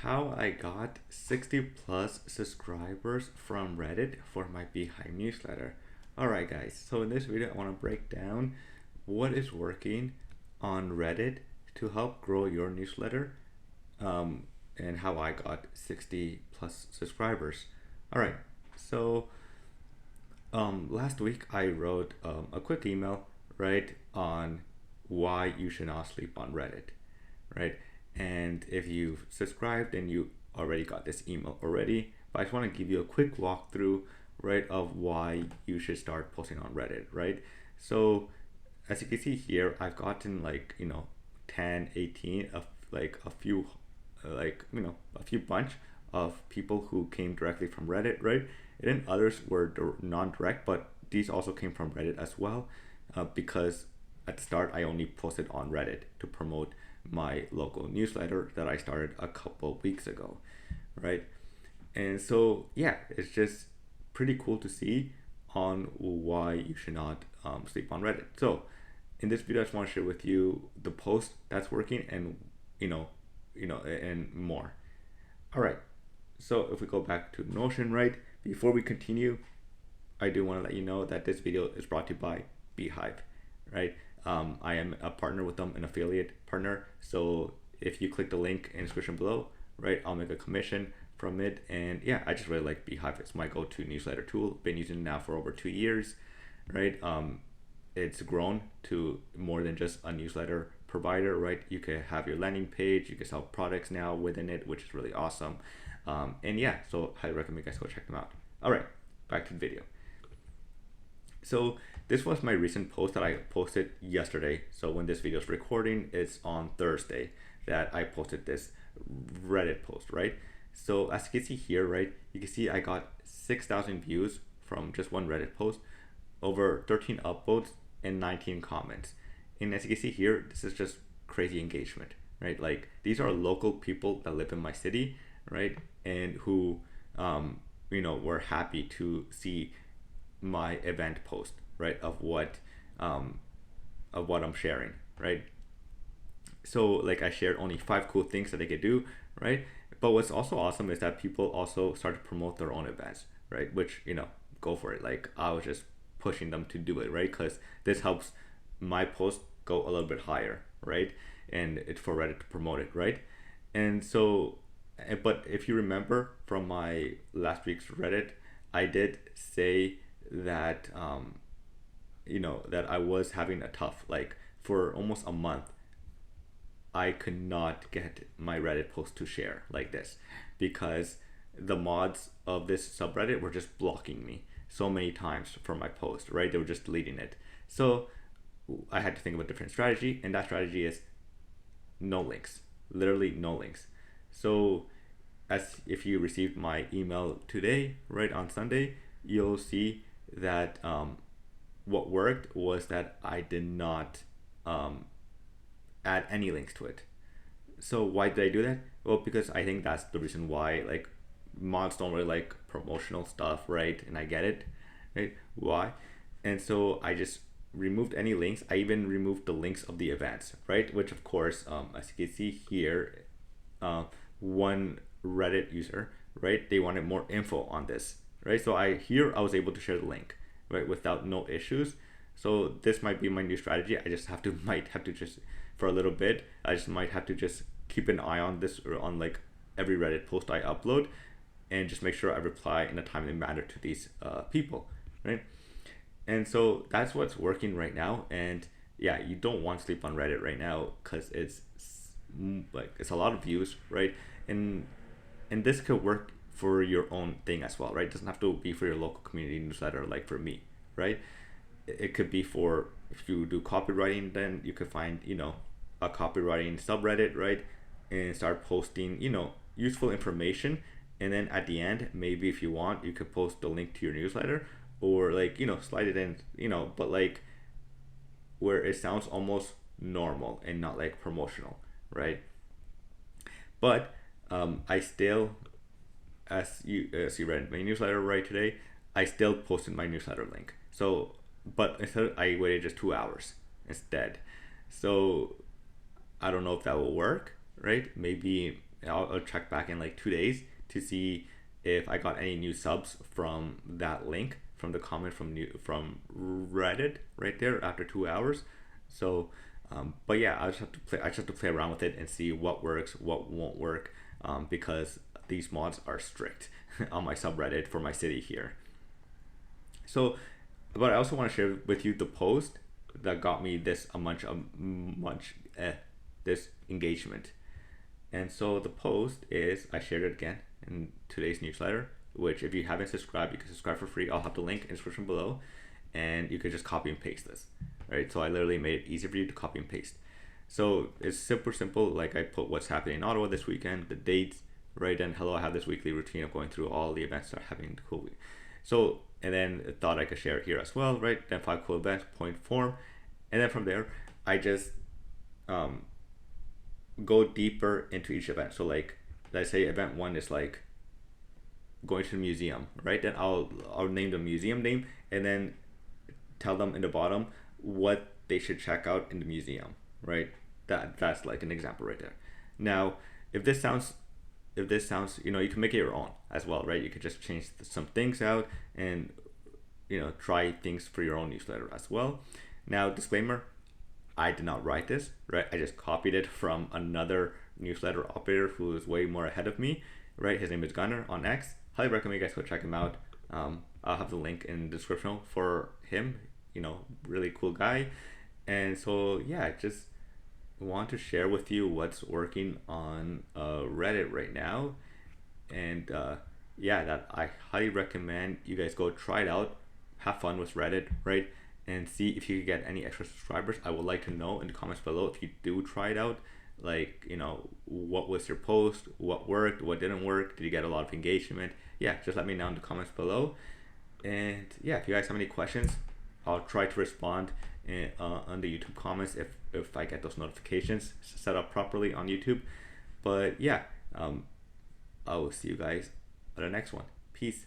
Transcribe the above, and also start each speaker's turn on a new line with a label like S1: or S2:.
S1: How I got 60 plus subscribers from Reddit for my Beehive newsletter. Alright guys, so in this video I want to break down what is working on Reddit to help grow your newsletter, um, and how I got 60 plus subscribers. Alright, so last week I wrote a quick email, right, on why you should not sleep on Reddit, right? And if you've subscribed, then you already got this email already. But I just want to give you a quick walkthrough, right, of why you should start posting on Reddit, right? So as you can see here, I've gotten like 10, 18 of like a few, a few bunch of people who came directly from Reddit, right? And then others were non-direct, but these also came from Reddit as well, because at the start I only posted on Reddit to promote my local newsletter that I started a couple weeks ago, right? And so yeah, it's just pretty cool to see on why you should not sleep on Reddit. So in this video, I just want to share with you the post that's working, and and more. All right. So if we go back to Notion, right, before we continue, I do want to let you know that this video is brought to you by beehiiv, right? I am a partner with them, an affiliate partner. So if you click the link in the description below, right, I'll make a commission from it. And yeah, I just really like beehiiv. It's my go-to newsletter tool. Been using it now for over 2 years, right? It's grown to more than just a newsletter provider, right? You can have your landing page, you can sell products now within it, which is really awesome. And yeah, so I recommend you guys go check them out. All right, back to the video. So this was my recent post that I posted yesterday. So when this video is recording, it's on Thursday that I posted this Reddit post, right? So as you can see here, right, you can see I got 6,000 views from just one Reddit post, over 13 upvotes, and 19 comments. And as you can see here, this is just crazy engagement, right? Like these are local people that live in my city, right? And who, were happy to see my event post, right, of what I'm sharing, right? So like I shared only 5 cool things that they could do, right? But what's also awesome is that people also start to promote their own events, right? Which go for it. Like I was just pushing them to do it, right? Because this helps my post go a little bit higher, right? And it's for Reddit to promote it, right? And so, but if you remember from my last week's Reddit, I did say that that I was having a tough, like for almost a month I could not get my Reddit post to share like this, because the mods of this subreddit were just blocking me so many times for my post, right? They were just deleting it. So I had to think of a different strategy, and that strategy is no links, literally no links. So as if you received my email today, right, on Sunday, you'll see that what worked was that I did not add any links to it. So why did I do that? Well, because I think that's the reason why, like, mods don't really like promotional stuff, right? And I get it, right? Why? And so I just removed any links. I even removed the links of the events, right? Which of course, as you can see here, one Reddit user, right, they wanted more info on this, right? So I was able to share the link, right, without no issues. So this might be my new strategy. I just might have to just, for a little bit, I just might have to just keep an eye on this, or on like every Reddit post I upload, and just make sure I reply in a timely manner to these people, right? And so that's what's working right now. And yeah, you don't want to sleep on Reddit right now, because it's a lot of views, right? And this could work for your own thing as well, right? It doesn't have to be for your local community newsletter, like for me, right? It could be for, if you do copywriting, then you could find a copywriting subreddit, right, and start posting useful information. And then at the end, maybe if you want, you could post the link to your newsletter, or like slide it in, but like where it sounds almost normal and not like promotional, right? But I still, as you read my newsletter right today, I still posted my newsletter link. So, but instead I waited just 2 hours instead. So I don't know if that will work, right? Maybe I'll check back in like 2 days to see if I got any new subs from that link, from the comment from Reddit right there after 2 hours. So, but yeah, I just have to play around with it and see what works, what won't work, because these mods are strict on my subreddit for my city here. So, but I also want to share with you the post that got me this this engagement. And so the post is, I shared it again in today's newsletter, which if you haven't subscribed, you can subscribe for free. I'll have the link in the description below, and you can just copy and paste this. Right? So I literally made it easy for you to copy and paste. So it's super simple. Like I put what's happening in Ottawa this weekend, the dates, right? And hello, I have this weekly routine of going through all the events that are happening in the cool week. So, and then I thought I could share it here as well, right? Then 5 cool events, point form. And then from there, I just um, go deeper into each event. So like, let's say event one is like going to the museum, right? Then I'll name the museum name and then tell them in the bottom what they should check out in the museum, right? That's like an example right there. Now, if this sounds you can make it your own as well, right? You could just change some things out and try things for your own newsletter as well. Now, disclaimer, I did not write this, right? I just copied it from another newsletter operator who is way more ahead of me, right? His name is Gunner on X. Highly recommend you guys go check him out. I'll have the link in the description for him. Really cool guy. And so yeah, I just want to share with you what's working on Reddit right now, and yeah, that I highly recommend you guys go try it out, have fun with Reddit, right? And see if you can get any extra subscribers. I would like to know in the comments below if you do try it out. Like, what was your post? What worked? What didn't work? Did you get a lot of engagement? Yeah, just let me know in the comments below. And yeah, if you guys have any questions, I'll try to respond on the YouTube comments if I get those notifications set up properly on YouTube. But yeah, I will see you guys on the next one. Peace.